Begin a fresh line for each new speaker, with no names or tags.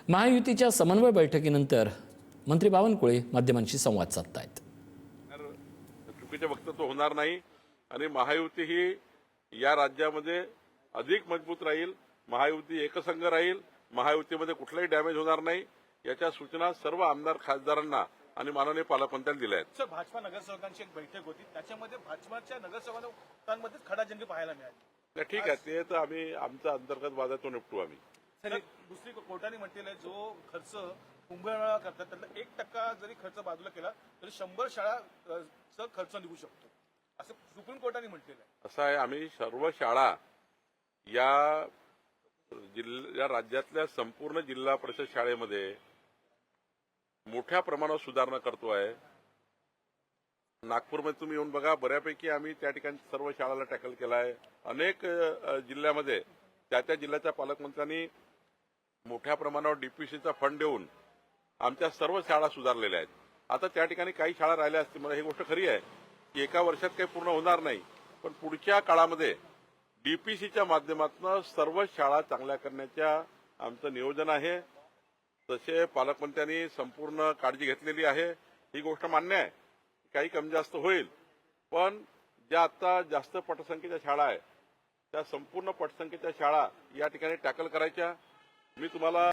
महायुतीच्या समन्वय बैठकीनंतर मंत्री बावनकुळे माध्यमांशी संवाद साधतायत।
चुकीचे वक्तव्य होणार नाही आणि महायुती ही या राज्यामध्ये अधिक मजबूत राहील, महायुती एकसंघ राहील, महायुतीमध्ये कुठलाही डॅमेज होणार नाही याच्या सूचना सर्व आमदार खासदारांना आणि माननीय पालकमंत्र्यांनी दिल्या आहेत।
सर, भाजपा नगरसेवकांची एक बैठक होती, त्याच्यामध्ये भाजपाच्या नगरसेवकांमध्येच खडाजंगी पाहायला मिळाली।
ठीक आहे, ते तर आम्ही आमचा अंतर्गत वादातून निपटू आम्ही।
सर, दुसरी कोर्टाने म्हटलेलं आहे जो खर्च कुंभमेळा करतात त्यातला 1% जरी खर्च बाजूला केला तरी 100 शाळांचा खर्च निघू शकतो, असं सुप्रीम कोर्टाने म्हटलेलं आहे।
असं आहे, आम्ही सर्व शाळा या राज्यातल्या संपूर्ण जिल्हा परिषद शाळेमध्ये मोठ्या प्रमाणावर सुधारणा करतो आहे। नागपूरमध्ये तुम्ही येऊन बघा, बऱ्यापैकी आम्ही त्या ठिकाणी सर्व शाळांना टॅकल केला आहे। अनेक जिल्ह्यामध्ये त्या जिल्ह्याच्या पालकमंत्र्यांनी मोठ्या प्रमाणावर डीपीसीचा फंड देऊन आमच्या सर्व शाळा सुधारलेल्या आहेत। आता त्या ठिकाणी काही शाळा राहिल्या असतील, मला ही गोष्ट खरी आहे की एका वर्षात काही पूर्ण होणार नाही, पण पुढच्या काळामध्ये डीपीसीच्या माध्यमातून सर्व शाळा चांगल्या करण्याच्या आमचं नियोजन आहे। तसे पालकमंत्र्यांनी संपूर्ण काळजी घेतलेली आहे, ही गोष्ट मान्य आहे, काही कमी जास्त होईल, पण ज्या आता जास्त पटसंख्येच्या शाळा आहे त्या संपूर्ण पटसंख्येच्या शाळा या ठिकाणी टॅकल करायच्या। मी तुम्हाला